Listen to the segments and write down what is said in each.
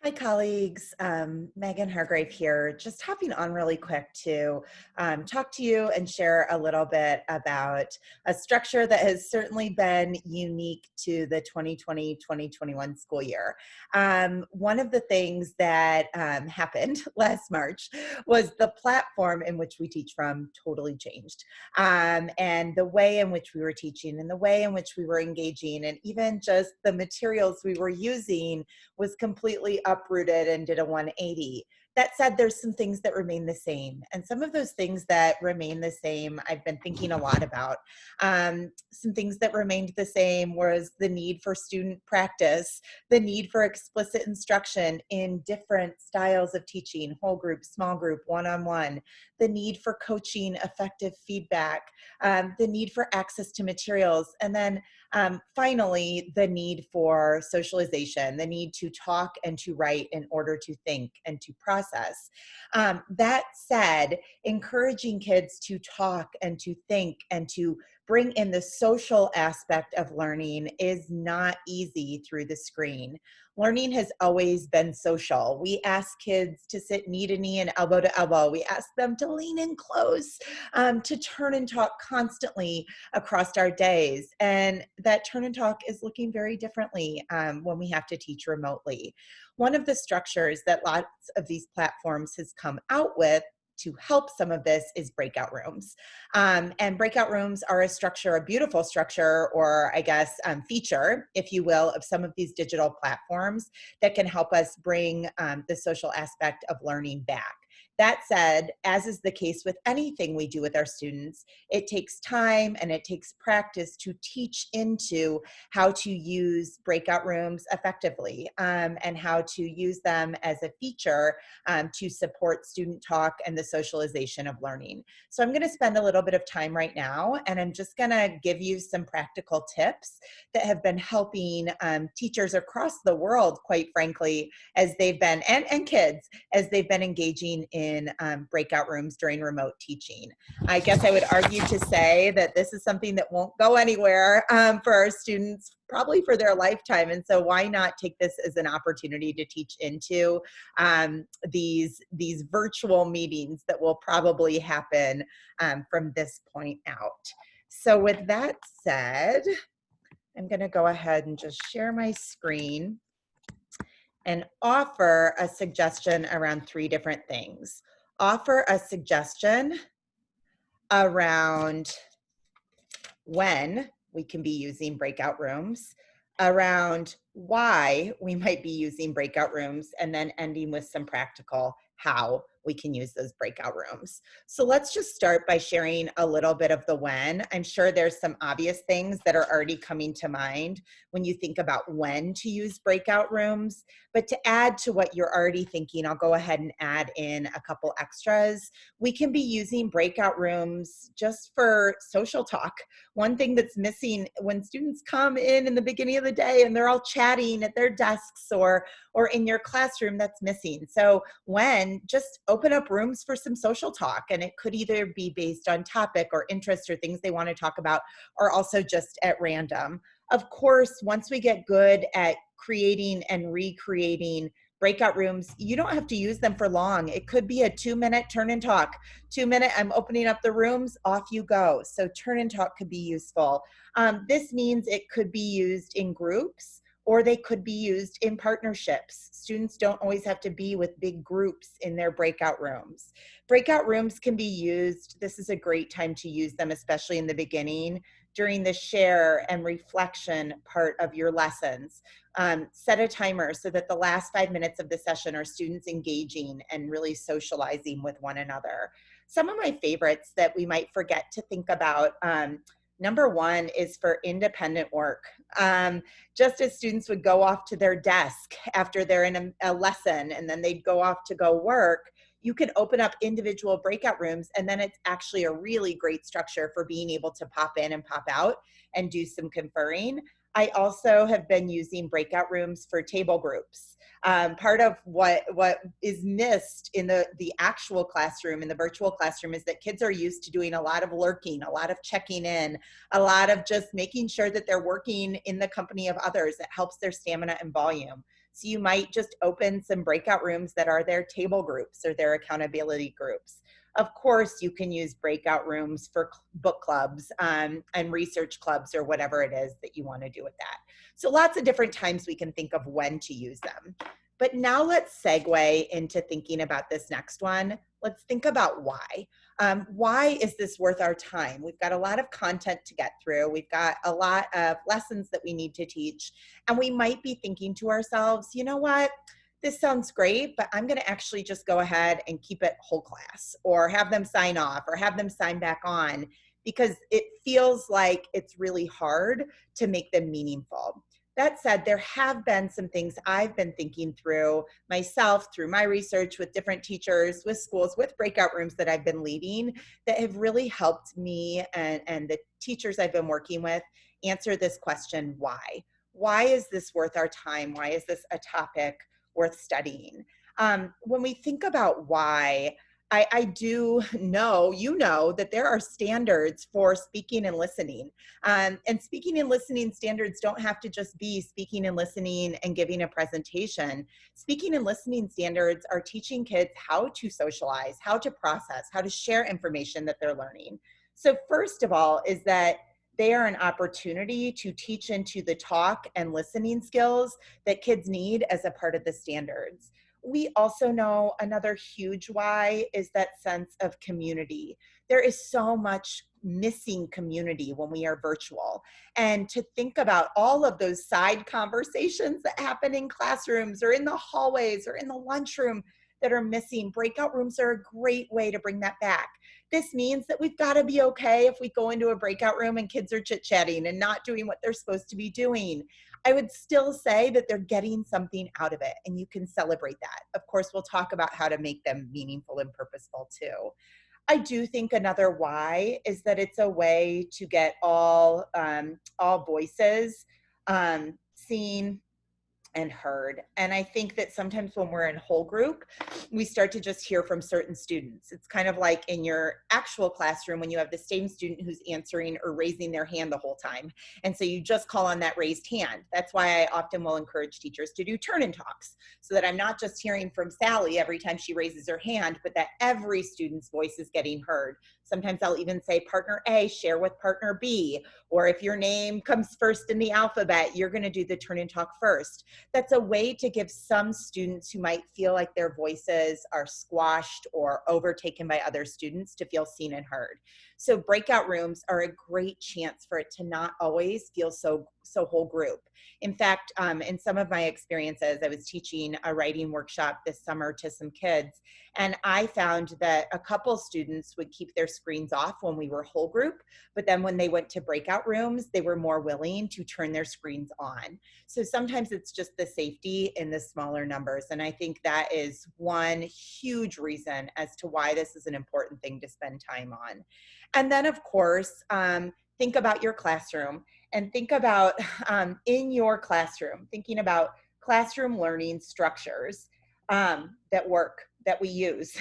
Hi, colleagues. Megan Hargrave here, just hopping on really quick to talk to you and share a little bit about a structure that has certainly been unique to the 2020-2021 school year. One of the things that happened last March was the platform in which we teach from totally changed. And the way in which we were teaching and the way in which we were engaging and even just the materials we were using was completely uprooted and did a 180. That said, there's some things that remain the same. And some of those things that remain the same, I've been thinking a lot about. Some things that remained the same was the need for student practice, the need for explicit instruction in different styles of teaching, whole group, small group, one-on-one, the need for coaching, effective feedback, the need for access to materials, and then finally, the need for socialization, the need to talk and to write in order to think and to process. That said, encouraging kids to talk and to think and to bring in the social aspect of learning is not easy through the screen. Learning has always been social. We ask kids to sit knee to knee and elbow to elbow. We ask them to lean in close, to turn and talk constantly across our days. And that turn and talk is looking very differently when we have to teach remotely. One of the structures that lots of these platforms has come out with to help some of this is breakout rooms. And breakout rooms are a structure, a beautiful structure, or I guess feature, if you will, of some of these digital platforms that can help us bring the social aspect of learning back. That said, as is the case with anything we do with our students, it takes time and it takes practice to teach into how to use breakout rooms effectively and how to use them as a feature to support student talk and the socialization of learning. So I'm going to spend a little bit of time right now, and I'm just going to give you some practical tips that have been helping teachers across the world, quite frankly, as they've been, and kids, as they've been engaging in breakout rooms during remote teaching. I guess I would argue to say that this is something that won't go anywhere for our students probably for their lifetime. And so why not take this as an opportunity to teach into these virtual meetings that will probably happen from this point out. So with that said, I'm going to go ahead and just share my screen and offer a suggestion around three different things. Offer a suggestion around when we can be using breakout rooms, around why we might be using breakout rooms, and then ending with some practical how we can use those breakout rooms. So let's just start by sharing a little bit of the when. I'm sure there's some obvious things that are already coming to mind when you think about when to use breakout rooms, but to add to what you're already thinking, I'll go ahead and add in a couple extras. We can be using breakout rooms just for social talk. One thing that's missing when students come in the beginning of the day and they're all chatting at their desks or in your classroom, that's missing. So when, just open up rooms for some social talk, and it could either be based on topic or interest or things they want to talk about, or also just at random. Of course, once we get good at creating and recreating breakout rooms, you don't have to use them for long. It could be a 2-minute turn and talk. 2-minute, I'm opening up the rooms, off you go. So turn and talk could be useful. This means it could be used in groups, or they could be used in partnerships. Students don't always have to be with big groups in their breakout rooms. Breakout rooms can be used, this is a great time to use them, especially in the beginning, during the share and reflection part of your lessons. Set a timer so that the last 5 minutes of the session are students engaging and really socializing with one another. Some of my favorites that we might forget to think about, number one is for independent work. Just as students would go off to their desk after they're in a lesson and then they'd go off to go work, you can open up individual breakout rooms, and then it's actually a really great structure for being able to pop in and pop out and do some conferring. I also have been using breakout rooms for table groups. Part of what is missed in the actual classroom, in the virtual classroom, is that kids are used to doing a lot of lurking, a lot of checking in, a lot of just making sure that they're working in the company of others. It helps their stamina and volume. So you might just open some breakout rooms that are their table groups or their accountability groups. Of course, you can use breakout rooms for book clubs and research clubs or whatever it is that you want to do with that. So lots of different times we can think of when to use them. But now let's segue into thinking about this next one. Let's think about why. Why is this worth our time? We've got a lot of content to get through. We've got a lot of lessons that we need to teach. And we might be thinking to ourselves, you know what? This sounds great, but I'm going to actually just go ahead and keep it whole class or have them sign off or have them sign back on because it feels like it's really hard to make them meaningful. That said, there have been some things I've been thinking through myself, through my research with different teachers, with schools, with breakout rooms that I've been leading that have really helped me and the teachers I've been working with answer this question, why? Why is this worth our time? Why is this a topic worth studying? When we think about why, I do know, you know, that there are standards for speaking and listening. And speaking and listening standards don't have to just be speaking and listening and giving a presentation. Speaking and listening standards are teaching kids how to socialize, how to process, how to share information that they're learning. So first of all is that they are an opportunity to teach into the talk and listening skills that kids need as a part of the standards. We also know another huge why is that sense of community. There is so much missing community when we are virtual. And to think about all of those side conversations that happen in classrooms or in the hallways or in the lunchroom that are missing, breakout rooms are a great way to bring that back. This means that we've got to be okay if we go into a breakout room and kids are chit-chatting and not doing what they're supposed to be doing. I would still say that they're getting something out of it, and you can celebrate that. Of course, we'll talk about how to make them meaningful and purposeful too. I do think another why is that it's a way to get all voices seen and heard. And I think that sometimes when we're in whole group, we start to just hear from certain students. It's kind of like in your actual classroom when you have the same student who's answering or raising their hand the whole time. And so you just call on that raised hand. That's why I often will encourage teachers to do turn-in talks so that I'm not just hearing from Sally every time she raises her hand, but that every student's voice is getting heard. Sometimes I'll even say partner A, share with partner B, or if your name comes first in the alphabet, you're going to do the turn-in talk first. That's a way to give some students who might feel like their voices are squashed or overtaken by other students to feel seen and heard. So breakout rooms are a great chance for it to not always feel so whole group. In fact, in some of my experiences, I was teaching a writing workshop this summer to some kids, and I found that a couple students would keep their screens off when we were whole group, but then when they went to breakout rooms, they were more willing to turn their screens on. So sometimes it's just the safety in the smaller numbers, and I think that is one huge reason as to why this is an important thing to spend time on. And then, of course, think about your classroom and think about in your classroom, thinking about classroom learning structures that work, that we use.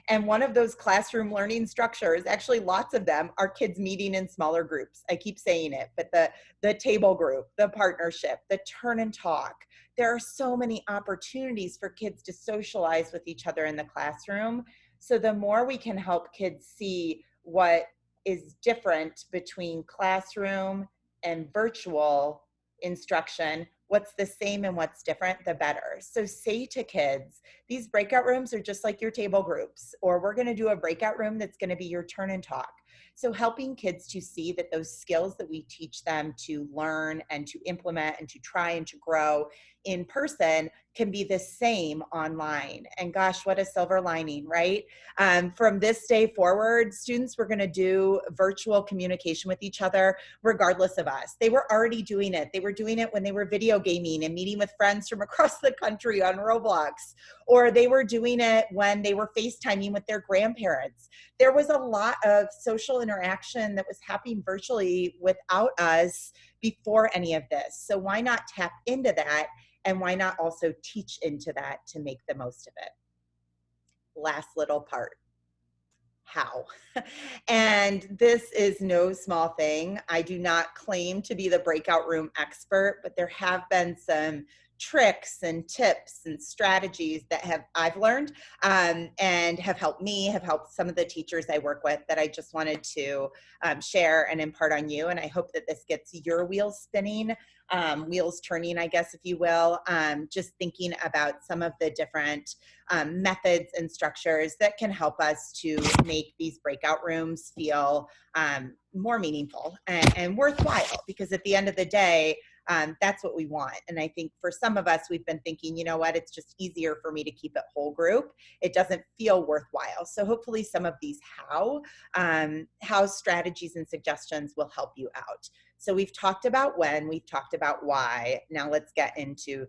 And one of those classroom learning structures, actually lots of them, are kids meeting in smaller groups. I keep saying it, but the table group, the partnership, the turn and talk. There are so many opportunities for kids to socialize with each other in the classroom. So the more we can help kids see what is different between classroom and virtual instruction, what's the same and what's different, the better. So say to kids, these breakout rooms are just like your table groups, or we're going to do a breakout room that's going to be your turn and talk. So helping kids to see that those skills that we teach them to learn and to implement and to try and to grow in person can be the same online. And gosh, what a silver lining, right? From this day forward, students were going to do virtual communication with each other regardless of us. They were already doing it. They were doing it when they were video gaming and meeting with friends from across the country on Roblox, or they were doing it when they were FaceTiming with their grandparents. There was a lot of social interaction that was happening virtually without us before any of this. So why not tap into that? And why not also teach into that to make the most of it? Last little part. How? And this is no small thing. I do not claim to be the breakout room expert, but there have been some tricks and tips and strategies that I've learned and have helped me, have helped some of the teachers I work with, that I just wanted to share and impart on you. And I hope that this gets your wheels spinning, wheels turning, I guess, if you will, just thinking about some of the different methods and structures that can help us to make these breakout rooms feel more meaningful and worthwhile, because at the end of the day, that's what we want. And I think for some of us, we've been thinking, you know what, it's just easier for me to keep it whole group. It doesn't feel worthwhile. So hopefully some of these how strategies and suggestions will help you out. So we've talked about when, we've talked about why. Now let's get into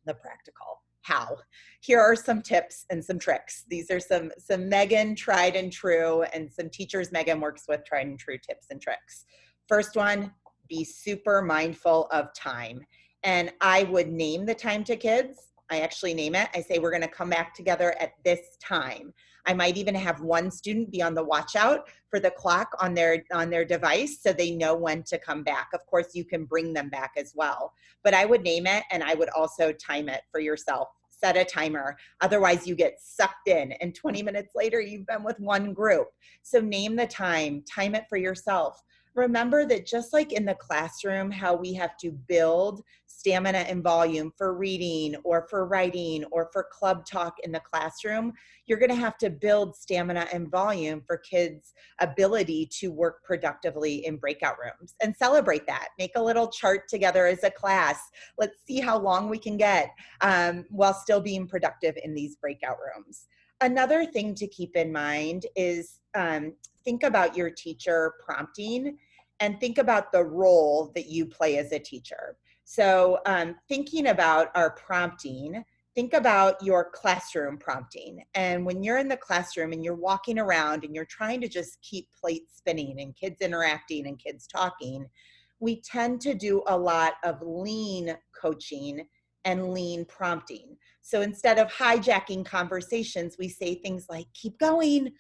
the practical. How. Here are some tips and some tricks. These are some Megan tried and true, and some teachers Megan works with, tried and true tips and tricks. First one, be super mindful of time. And I would name the time to kids. I actually name it. I say, we're going to come back together at this time. I might even have one student be on the watch out for the clock on their device, so they know when to come back. Of course, you can bring them back as well, but I would name it, and I would also time it for yourself. Set a timer. Otherwise, you get sucked in, and 20 minutes later, you've been with one group. So name the time it for yourself. Remember that just like in the classroom, how we have to build stamina and volume for reading or for writing or for club talk in the classroom, you're going to have to build stamina and volume for kids' ability to work productively in breakout rooms, and celebrate that. Make a little chart together as a class. Let's see how long we can get while still being productive in these breakout rooms. Another thing to keep in mind is think about your teacher prompting, and think about the role that you play as a teacher. So thinking about our prompting, think about your classroom prompting. And when you're in the classroom and you're walking around and you're trying to just keep plates spinning and kids interacting and kids talking, we tend to do a lot of lean coaching and lean prompting. So instead of hijacking conversations, we say things like, keep going,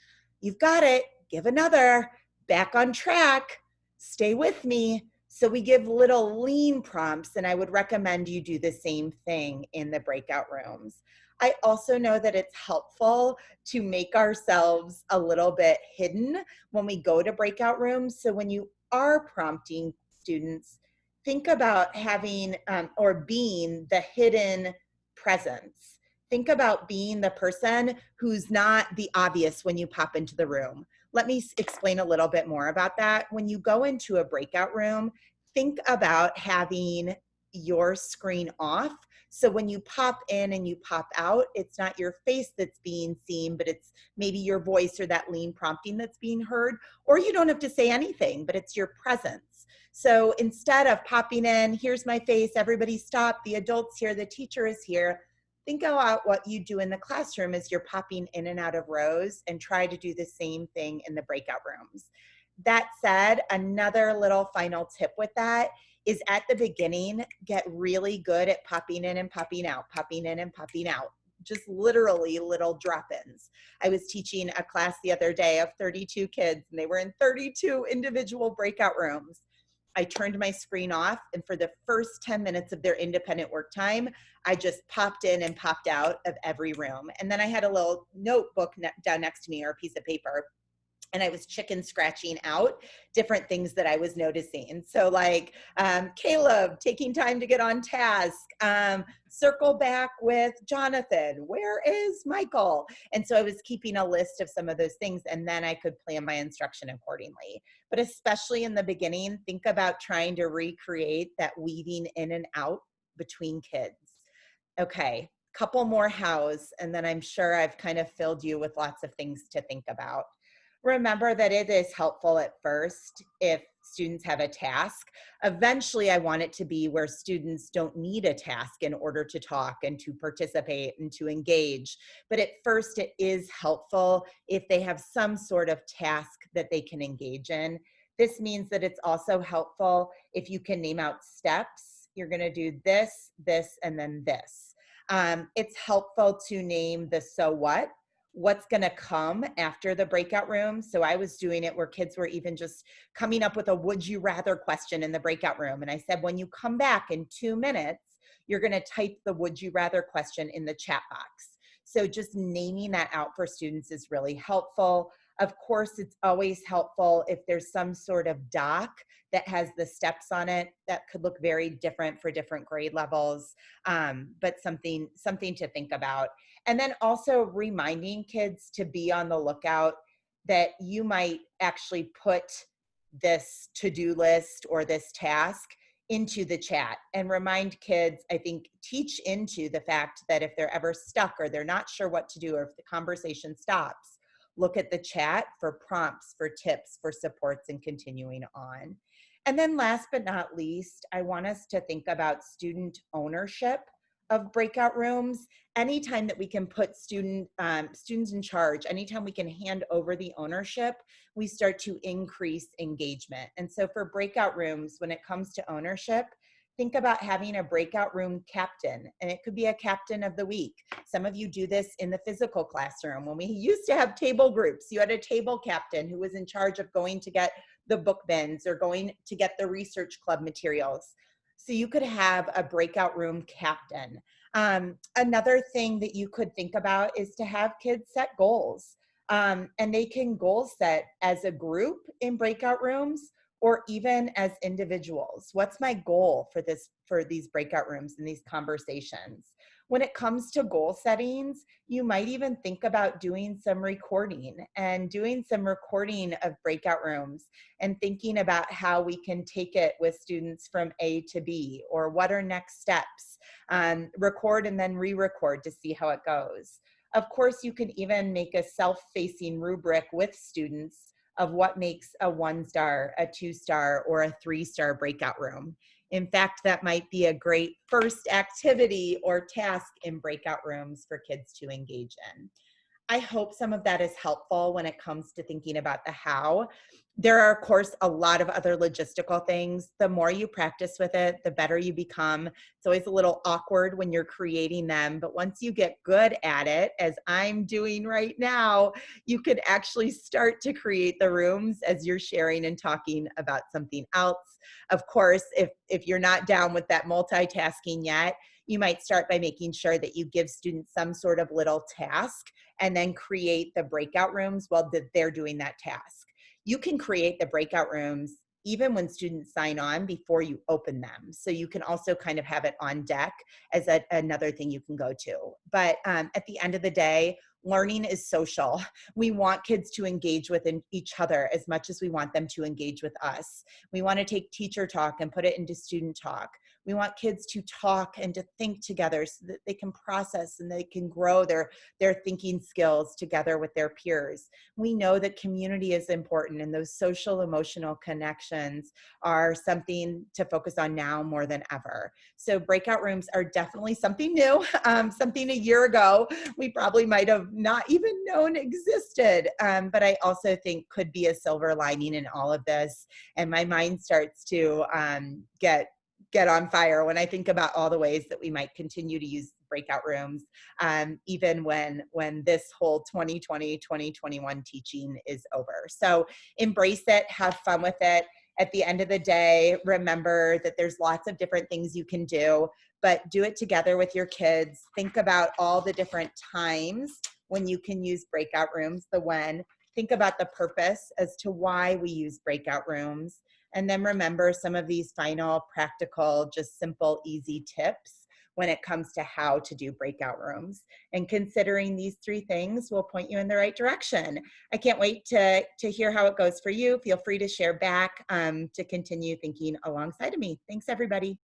you've got it, give another, back on track, stay with me. So we give little lean prompts, and I would recommend you do the same thing in the breakout rooms. I also know that it's helpful to make ourselves a little bit hidden when we go to breakout rooms. So when you are prompting students, think about having or being the hidden presence. Think about being the person who's not the obvious when you pop into the room. Let me explain a little bit more about that. When you go into a breakout room, think about having your screen off. So when you pop in and you pop out, it's not your face that's being seen, but it's maybe your voice or that lean prompting that's being heard. Or you don't have to say anything, but it's your presence. So instead of popping in, here's my face, everybody stop, the adult's here, the teacher is here, think about what you do in the classroom as you're popping in and out of rows, and try to do the same thing in the breakout rooms. That said, another little final tip with that is at the beginning, get really good at popping in and popping out, popping in and popping out. Just literally little drop-ins. I was teaching a class the other day of 32 kids, and they were in 32 individual breakout rooms. I turned my screen off, and for the first 10 minutes of their independent work time, I just popped in and popped out of every room. And then I had a little notebook down next to me, or a piece of paper, and I was chicken scratching out different things that I was noticing. So like Caleb taking time to get on task, circle back with Jonathan, where is Michael? And so I was keeping a list of some of those things, and then I could plan my instruction accordingly. But especially in the beginning, think about trying to recreate that weaving in and out between kids. Okay, couple more hows, and then I'm sure I've kind of filled you with lots of things to think about. Remember that it is helpful at first if students have a task. Eventually, I want it to be where students don't need a task in order to talk and to participate and to engage. But at first, it is helpful if they have some sort of task that they can engage in. This means that it's also helpful if you can name out steps. You're going to do this, this, and then this. It's helpful to name the so what. What's going to come after the breakout room. So I was doing it where kids were even just coming up with a would you rather question in the breakout room. And I said, when you come back in 2 minutes, you're going to type the would you rather question in the chat box. So just naming that out for students is really helpful. Of course, it's always helpful if there's some sort of doc that has the steps on it. That could look very different for different grade levels, but something to think about. And then also reminding kids to be on the lookout that you might actually put this to-do list or this task into the chat, and remind kids, I think, teach into the fact that if they're ever stuck or they're not sure what to do, or if the conversation stops, look at the chat for prompts, for tips, for supports, and continuing on. And then last but not least, I want us to think about student ownership of breakout rooms. Anytime that we can put students in charge, anytime we can hand over the ownership, we start to increase engagement. And so for breakout rooms, when it comes to ownership, think about having a breakout room captain, and it could be a captain of the week. Some of you do this in the physical classroom. When we used to have table groups, you had a table captain who was in charge of going to get the book bins or going to get the research club materials. So you could have a breakout room captain. Another thing that you could think about is to have kids set goals. And they can goal set as a group in breakout rooms, or even as individuals. What's my goal for these breakout rooms and these conversations? When it comes to goal settings, you might even think about doing some recording of breakout rooms, and thinking about how we can take it with students from A to B, or what are next steps. Record and then re-record to see how it goes. Of course, you can even make a self-facing rubric with students of what makes a 1-star, a 2-star, or a 3-star breakout room. In fact, that might be a great first activity or task in breakout rooms for kids to engage in. I hope some of that is helpful when it comes to thinking about the how. There are, of course, a lot of other logistical things. The more you practice with it, the better you become. It's always a little awkward when you're creating them, but once you get good at it, as I'm doing right now, you could actually start to create the rooms as you're sharing and talking about something else. Of course, if you're not down with that multitasking yet, you might start by making sure that you give students some sort of little task, and then create the breakout rooms while they're doing that task. You can create the breakout rooms even when students sign on before you open them. So you can also kind of have it on deck as another thing you can go to. But at the end of the day, learning is social. We want kids to engage with each other as much as we want them to engage with us. We want to take teacher talk and put it into student talk. We want kids to talk and to think together so that they can process and they can grow their thinking skills together with their peers. We know that community is important, and those social emotional connections are something to focus on now more than ever. So breakout rooms are definitely something new, something a year ago we probably might have not even known existed, but I also think could be a silver lining in all of this. And my mind starts to get on fire when I think about all the ways that we might continue to use breakout rooms, even when this whole 2020, 2021 teaching is over. So embrace it, have fun with it. At the end of the day, remember that there's lots of different things you can do, but do it together with your kids. Think about all the different times when you can use breakout rooms, the when. Think about the purpose as to why we use breakout rooms. And then remember some of these final practical, just simple, easy tips when it comes to how to do breakout rooms. And considering these 3 things will point you in the right direction. I can't wait to hear how it goes for you. Feel free to share back to continue thinking alongside of me. Thanks, everybody.